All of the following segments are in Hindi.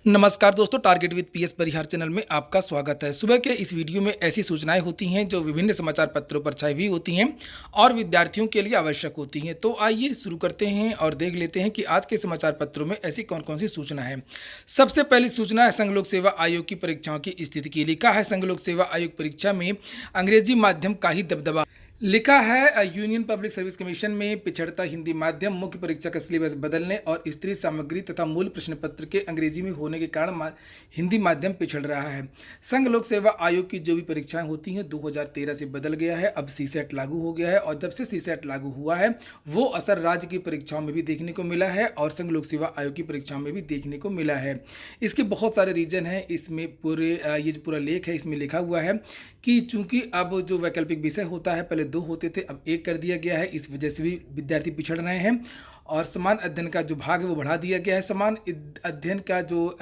नमस्कार दोस्तों, target with PS Parihar channel में आपका स्वागत है। सुबह के इस वीडियो में ऐसी सूचनाएं होती हैं जो विभिन्न समाचार पत्रों पर छाई हुई होती हैं और विद्यार्थियों के लिए आवश्यक होती हैं। तो आइए शुरू करते हैं और देख लेते हैं कि आज के समाचार पत्रों में ऐसी कौन कौन सी सूचना है। सबसे पहली सूचना है संघ लोक सेवा आयोग की परीक्षाओं की स्थिति की। लिखा है संघ लोक सेवा आयोग परीक्षा में अंग्रेजी माध्यम का ही दबदबा। लिखा है यूनियन पब्लिक सर्विस कमीशन में पिछड़ता हिंदी माध्यम, मुख्य परीक्षा का सिलेबस बदलने और स्त्री सामग्री तथा मूल प्रश्न पत्र के अंग्रेजी में होने के कारण हिंदी माध्यम पिछड़ रहा है। संघ लोक सेवा आयोग की जो भी परीक्षाएं होती हैं 2013 से बदल गया है। अब सीसेट लागू हो गया है और जब से सीसेट लागू हुआ है वो असर राज्य की परीक्षाओं में भी देखने को मिला है और संघ लोक सेवा आयोग की परीक्षाओं में भी देखने को मिला है। इसके बहुत सारे रीजन हैं। इसमें ये जो पूरा लेख है इसमें लिखा हुआ है कि चूंकि अब जो वैकल्पिक विषय होता है पहले 2 होते थे, अब 1 कर दिया गया है। इस वजह से भी विद्यार्थी पिछड़ रहे हैं और समान अध्ययन का जो भाग है वो बढ़ा दिया गया है। समान अध्ययन का जो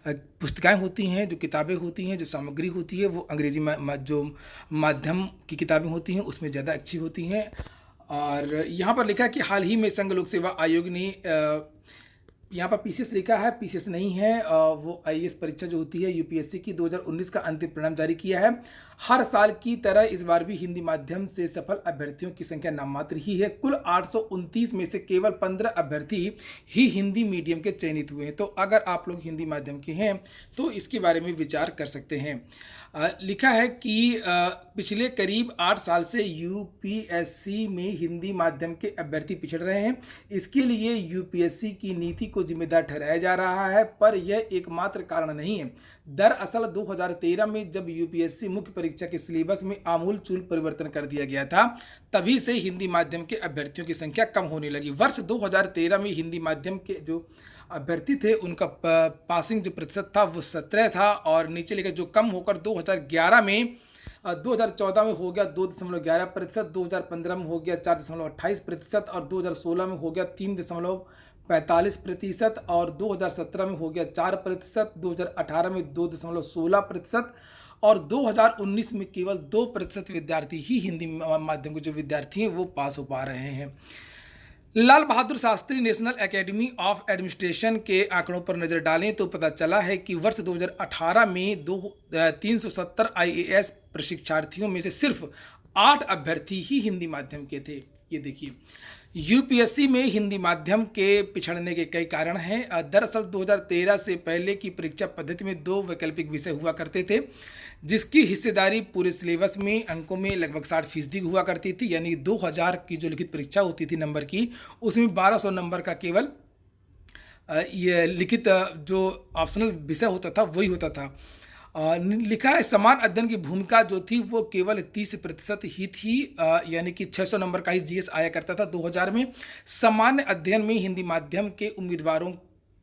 पुस्तिकाएं होती हैं, जो किताबें होती हैं, जो सामग्री होती है वो अंग्रेजी जो माध्यम की किताबें होती हैं उसमें ज़्यादा अच्छी होती हैं। और यहाँ पर लिखा है कि हाल ही में संघ लोक सेवा आयोग ने यहाँ पर पीसीएस लिखा है, पीसीएस नहीं है, वो आईएएस परीक्षा जो होती है यूपीएससी की 2019 का अंतिम परिणाम जारी किया है। हर साल की तरह इस बार भी हिंदी माध्यम से सफल अभ्यर्थियों की संख्या नाममात्र ही है। कुल 829 में से केवल 15 अभ्यर्थी ही हिंदी मीडियम के चयनित हुए हैं। तो अगर आप लोग हिंदी माध्यम के हैं तो इसके बारे में विचार कर सकते हैं। लिखा है कि पिछले करीब 8 साल से यूपीएससी में हिंदी माध्यम के अभ्यर्थी पिछड़ रहे हैं। इसके लिए यूपीएससी की नीति को जिम्मेदार ठहराया जा रहा है, पर यह एकमात्र कारण नहीं है। दरअसल 2013 में जब यूपीएससी मुख्य परीक्षा के सिलेबस में आमूल-चूल परिवर्तन कर दिया गया था, तभी से हिंदी माध्यम के अभ्यर्थियों की संख्या कम होने लगी। वर्ष 2013 में हिंदी माध्यम के जो अभ्यर्थी थे उनका पासिंग जो प्रतिशत था वो 17 था और नीचे लेकर जो कम होकर 2011 में 2014 में हो गया 2.11%, 2015 में हो गया 4.28% और 2016 में हो गया 3.45% और 2017 में हो गया 4%, 2018 में 2.16% और 2019 में केवल 2% विद्यार्थी ही हिंदी माध्यम के जो विद्यार्थी हैं वो पास हो पा रहे हैं। Lal Bahadur Shastri national academy of administration के आंकड़ों पर नज़र डालें तो पता चला है कि वर्ष 2018 में 370 आईएएस प्रशिक्षार्थियों में से सिर्फ 8 अभ्यर्थी ही हिंदी माध्यम के थे। ये देखिए, यूपीएससी में हिंदी माध्यम के पिछड़ने के कई कारण हैं। दरअसल 2013 से पहले की परीक्षा पद्धति में 2 वैकल्पिक विषय हुआ करते थे, जिसकी हिस्सेदारी पूरे सिलेबस में अंकों में लगभग 60% हुआ करती थी। यानी 2000 की जो लिखित परीक्षा होती थी नंबर की, उसमें 1200 नंबर का केवल ये लिखित जो ऑप्शनल विषय होता था वही होता था। लिखा है समान अध्ययन की भूमिका जो थी वो केवल 30% ही थी, यानी कि 600 नंबर का ही जीएस आया करता था 2000 में। सामान्य अध्ययन में हिंदी माध्यम के उम्मीदवारों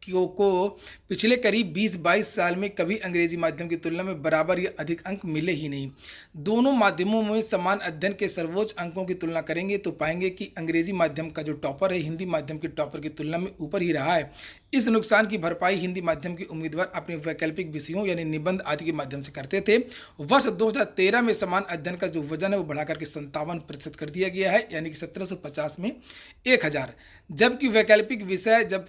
को पिछले करीब 20-22 साल में कभी अंग्रेजी माध्यम की तुलना में बराबर या अधिक अंक मिले ही नहीं। दोनों माध्यमों में समान अध्ययन के सर्वोच्च अंकों की तुलना करेंगे तो पाएंगे कि अंग्रेजी माध्यम का जो टॉपर है हिंदी माध्यम के टॉपर की तुलना में ऊपर ही रहा है। इस नुकसान की भरपाई हिंदी माध्यम के उम्मीदवार अपने वैकल्पिक विषयों यानी निबंध आदि के माध्यम से करते थे। वर्ष 2013 में समान अध्ययन का जो वजन है वो बढ़ाकर के 57% कर दिया गया है, यानी कि 1750 में 1000। जबकि वैकल्पिक विषय जब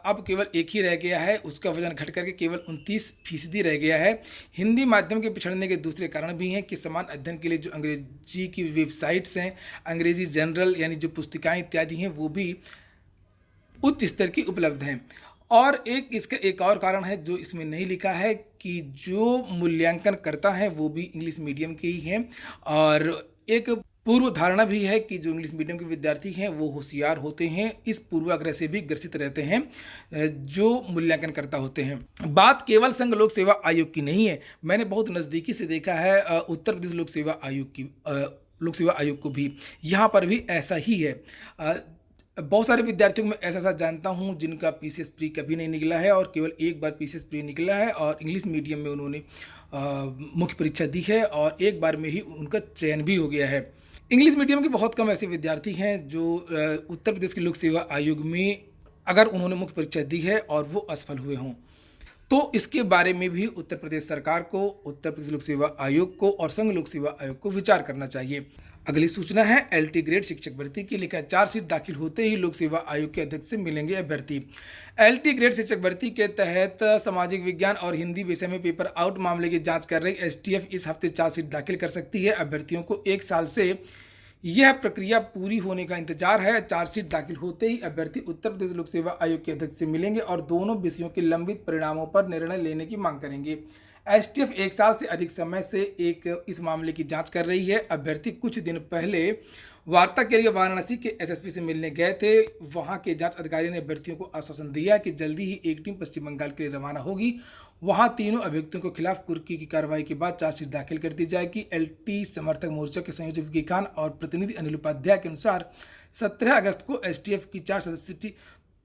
अब केवल एक ही रह गया है, उसका वजन घट करके केवल 29% रह गया है। हिंदी माध्यम के पिछड़ने के दूसरे कारण भी हैं कि समान अध्ययन के लिए जो अंग्रेजी की वेबसाइट्स हैं, अंग्रेजी जनरल यानी जो पुस्तिकाएँ इत्यादि हैं वो भी उच्च स्तर की उपलब्ध हैं। और इसका एक और कारण है जो इसमें नहीं लिखा है कि जो मूल्यांकन करता है वो भी इंग्लिश मीडियम के ही हैं और एक पूर्व धारणा भी है कि जो इंग्लिश मीडियम के विद्यार्थी हैं वो होशियार होते हैं। इस पूर्वाग्रह से भी ग्रसित रहते हैं जो मूल्यांकन करता होते हैं। बात केवल संघ लोक सेवा आयोग की नहीं है, मैंने बहुत नज़दीकी से देखा है उत्तर प्रदेश लोक सेवा आयोग को भी, यहाँ पर भी ऐसा ही है। बहुत सारे विद्यार्थियों को मैं ऐसा जानता हूं जिनका पीसीएस प्री कभी नहीं निकला है और केवल एक बार पीसीएस प्री निकला है और इंग्लिश मीडियम में उन्होंने मुख्य परीक्षा दी है और एक बार में ही उनका चयन भी हो गया है। इंग्लिश मीडियम के बहुत कम ऐसे विद्यार्थी हैं जो उत्तर प्रदेश के लोक सेवा आयोग में अगर उन्होंने मुख्य परीक्षा दी है और वो असफल हुए हों। तो इसके बारे में भी उत्तर प्रदेश सरकार को, उत्तर प्रदेश लोक सेवा आयोग को और संघ लोक सेवा आयोग को विचार करना चाहिए। अगली सूचना है एलटी ग्रेड शिक्षक भर्ती की। लिखा है चार्जशीट दाखिल होते ही लोक सेवा आयोग के अध्यक्ष से मिलेंगे अभ्यर्थी। एलटी ग्रेड शिक्षक भर्ती के तहत सामाजिक विज्ञान और हिंदी विषय में पेपर आउट मामले की जांच कर रही एसटीएफ इस हफ्ते चार्जशीट दाखिल कर सकती है। अभ्यर्थियों को 1 साल से यह प्रक्रिया पूरी होने का इंतजार है। चार्जशीट दाखिल होते ही अभ्यर्थी उत्तर प्रदेश लोक सेवा आयोग के अध्यक्ष से मिलेंगे और दोनों विषयों के लंबित परिणामों पर निर्णय लेने की मांग करेंगे। एसटीएफ 1 साल से अधिक समय से इस मामले की जांच कर रही है। अभ्यर्थी कुछ दिन पहले वार्ता के लिए वाराणसी के एसएसपी से मिलने गए थे। वहां के जांच अधिकारी ने अभ्यर्थियों को आश्वासन दिया कि जल्दी ही एक टीम पश्चिम बंगाल के लिए रवाना होगी। वहां तीनों अभियुक्तों के खिलाफ कुर्की की कार्रवाई के बाद चार्जशीट दाखिल कर दी जाएगी। एलटी समर्थक मोर्चा के संयोजक विकी खान और प्रतिनिधि अनिल उपाध्याय के अनुसार 17 अगस्त को एसटीएफ की 4 सदस्यीय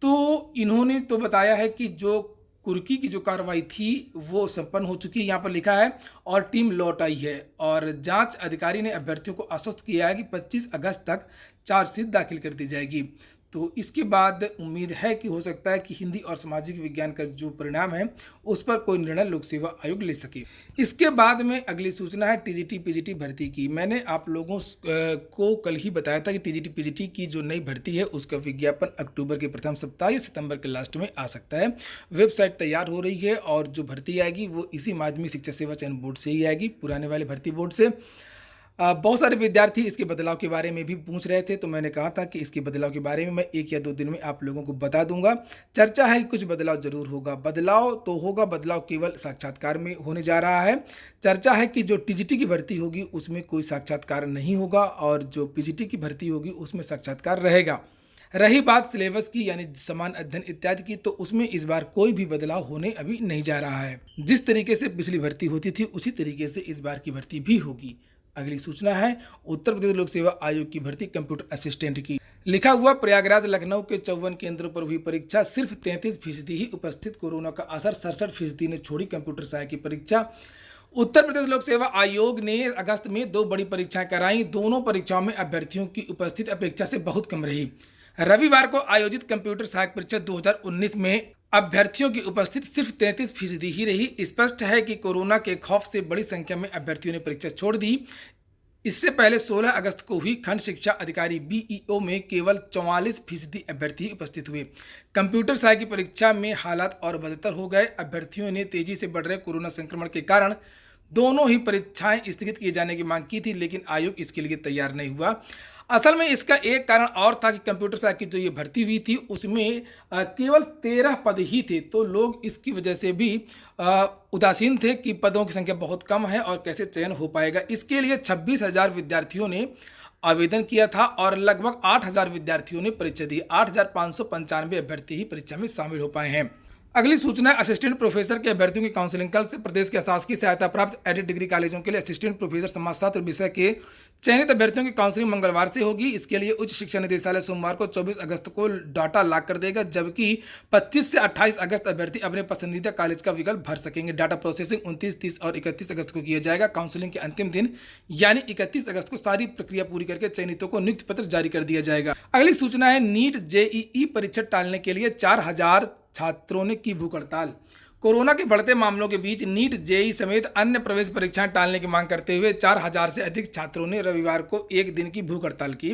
तो इन्होंने तो बताया है कि जो कुर्की की जो कार्रवाई थी वो संपन्न हो चुकी है, यहाँ पर लिखा है, और टीम लौट आई है। और जांच अधिकारी ने अभ्यर्थियों को आश्वस्त किया है कि 25 अगस्त तक चार्जशीट दाखिल कर दी जाएगी। तो इसके बाद उम्मीद है कि हो सकता है कि हिंदी और सामाजिक विज्ञान का जो परिणाम है उस पर कोई निर्णय लोक सेवा आयोग ले सके। इसके बाद में अगली सूचना है टीजीटी पीजीटी भर्ती की। मैंने आप लोगों को कल ही बताया था कि टीजीटी पीजीटी की जो नई भर्ती है उसका विज्ञापन अक्टूबर के प्रथम सप्ताह या सितंबर के लास्ट में आ सकता है। वेबसाइट तैयार हो रही है और जो भर्ती आएगी वो इसी माध्यमिक शिक्षा सेवा चयन बोर्ड से ही आएगी, पुराने वाले भर्ती बोर्ड से। बहुत सारे विद्यार्थी इसके बदलाव के बारे में भी पूछ रहे थे, तो मैंने कहा था कि इसके बदलाव के बारे में मैं 1 या 2 दिन में आप लोगों को बता दूंगा। चर्चा है कि कुछ बदलाव जरूर होगा। बदलाव तो होगा, बदलाव केवल साक्षात्कार में होने जा रहा है। चर्चा है कि जो टीजीटी की भर्ती होगी उसमें कोई साक्षात्कार नहीं होगा और जो पीजीटी की भर्ती होगी उसमें साक्षात्कार रहेगा। रही बात सिलेबस की यानी समान अध्ययन इत्यादि की, तो उसमें इस बार कोई भी बदलाव होने अभी नहीं जा रहा है। जिस तरीके से पिछली भर्ती होती थी उसी तरीके से इस बार की भर्ती भी होगी। अगली सूचना है उत्तर प्रदेश लोक सेवा आयोग की भर्ती कंप्यूटर असिस्टेंट की। लिखा हुआ प्रयागराज लखनऊ के 54 केंद्रों पर हुई परीक्षा, सिर्फ 33% ही उपस्थित। कोरोना का असर, 67% ने छोड़ी कंप्यूटर सहायक की परीक्षा। उत्तर प्रदेश लोक सेवा आयोग ने अगस्त में 2 बड़ी परीक्षाएं कराई। दोनों परीक्षाओं में अभ्यर्थियों की उपस्थिति अपेक्षा से बहुत कम रही। रविवार को आयोजित कंप्यूटर सहायक परीक्षा 2019 में अभ्यर्थियों की उपस्थिति सिर्फ 33% ही रही। स्पष्ट है कि कोरोना के खौफ से बड़ी संख्या में अभ्यर्थियों ने परीक्षा छोड़ दी। इससे पहले 16 अगस्त को हुई खंड शिक्षा अधिकारी बीईओ में केवल 44% अभ्यर्थी उपस्थित हुए। कंप्यूटर सहायक की परीक्षा में हालात और बदतर हो गए। अभ्यर्थियों ने तेजी से बढ़ रहे कोरोना संक्रमण के कारण दोनों ही परीक्षाएं स्थगित किए जाने की मांग की थी, लेकिन आयोग इसके लिए तैयार नहीं हुआ। असल में इसका एक कारण और था कि कंप्यूटर सहायक की जो ये भर्ती हुई थी उसमें केवल 13 पद ही थे, तो लोग इसकी वजह से भी उदासीन थे कि पदों की संख्या बहुत कम है और कैसे चयन हो पाएगा। इसके लिए 26,000 विद्यार्थियों ने आवेदन किया था और लगभग 8,000 विद्यार्थियों ने परीक्षा दी। 8,595 अभ्यर्थी ही परीक्षा में शामिल हो पाए हैं। अगली सूचना है असिस्टेंट प्रोफेसर के अभ्यर्थियों की काउंसलिंग। कल से प्रदेश के शासकीय सहायता प्राप्त एडेड डिग्री कॉलेजों के लिए असिस्टेंट प्रोफेसर समाजशास्त्र विषय के चयनित अभ्यर्थियों की काउंसलिंग मंगलवार से होगी। इसके लिए उच्च शिक्षा निदेशालय सोमवार को 24 अगस्त को डाटा लॉक कर देगा, जबकि 25 से 28 अगस्त अभ्यर्थी अपने पसंदीदा कॉलेज का विकल्प भर सकेंगे। डाटा प्रोसेसिंग 29, 30 और 31 अगस्त को किया जाएगा। काउंसलिंग के अंतिम दिन यानी 31 अगस्त को सारी प्रक्रिया पूरी करके चयनितों को नियुक्ति पत्र जारी कर दिया जाएगा। अगली सूचना है नीट जेईई परीक्षा टालने के लिए 4,000 छात्रों ने की भूख हड़ताल। कोरोना के बढ़ते मामलों के बीच नीट जेईई समेत अन्य प्रवेश परीक्षाएं टालने की मांग करते हुए 4,000 से अधिक छात्रों ने रविवार को 1 दिन की भूख हड़ताल की।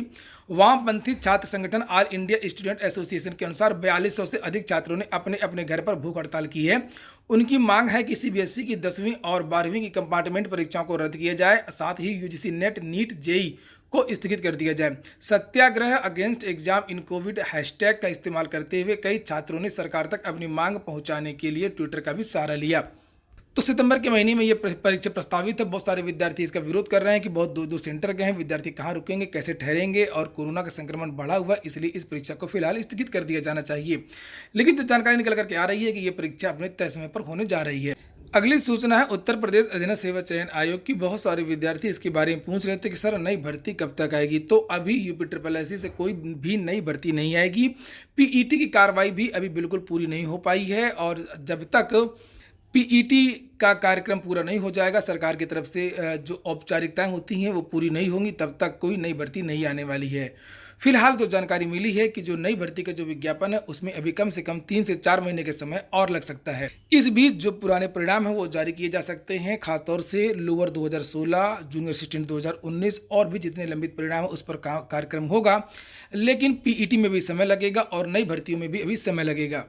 वामपंथी छात्र संगठन ऑल इंडिया स्टूडेंट एसोसिएशन के अनुसार 4200 से अधिक छात्रों ने अपने अपने घर पर भूख हड़ताल की है। उनकी मांग है कि सीबीएसई की 10वीं और 12वीं की कंपार्टमेंट परीक्षाओं को रद्द किया जाए, साथ ही यूजीसी नेट नीट जेईई को स्थगित कर दिया जाए। Satyagraha against exam in COVID hashtag का इस्तेमाल करते हुए कई छात्रों ने सरकार तक अपनी मांग पहुंचाने के लिए ट्विटर का भी सहारा लिया। तो सितंबर के महीने में ये परीक्षा प्रस्तावित है। बहुत सारे विद्यार्थी इसका विरोध कर रहे हैं कि बहुत दूर सेंटर गए हैं, विद्यार्थी कहाँ रुकेंगे, कैसे ठहरेंगे, और कोरोना का संक्रमण बढ़ा हुआ, इसलिए इस परीक्षा को फिलहाल स्थगित कर दिया जाना चाहिए। लेकिन जो जानकारी निकल करके आ रही है कि ये परीक्षा अपने तय समय पर होने जा रही है। अगली सूचना है उत्तर प्रदेश अधीनस्थ सेवा चयन आयोग की। बहुत सारे विद्यार्थी इसके बारे में पूछ रहे थे कि सर नई भर्ती कब तक आएगी। तो अभी यूपीएससी से कोई भी नई भर्ती नहीं आएगी। पीईटी की कार्रवाई भी अभी बिल्कुल पूरी नहीं हो पाई है और जब तक पीईटी का कार्यक्रम पूरा नहीं हो जाएगा, सरकार की तरफ से जो औपचारिकताएं होती हैं वो पूरी नहीं होंगी, तब तक कोई नई भर्ती नहीं आने वाली है। फिलहाल जो जानकारी मिली है कि जो नई भर्ती का जो विज्ञापन है उसमें अभी कम से कम 3 से 4 महीने के समय और लग सकता है। इस बीच जो पुराने परिणाम है वो जारी किए जा सकते हैं, खासतौर से लोअर 2016, जूनियर असिस्टेंट 2019 और भी जितने लंबित परिणाम है उस पर कार्यक्रम होगा। लेकिन पीईटी में भी समय लगेगा और नई भर्तियों में भी अभी समय लगेगा।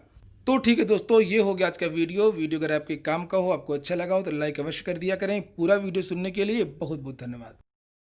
तो ठीक है दोस्तों, ये हो गया आज का वीडियो अगर आपके काम का हो, आपको अच्छा लगा हो तो लाइक अवश्य कर दिया करें। पूरा वीडियो सुनने के लिए बहुत बहुत धन्यवाद।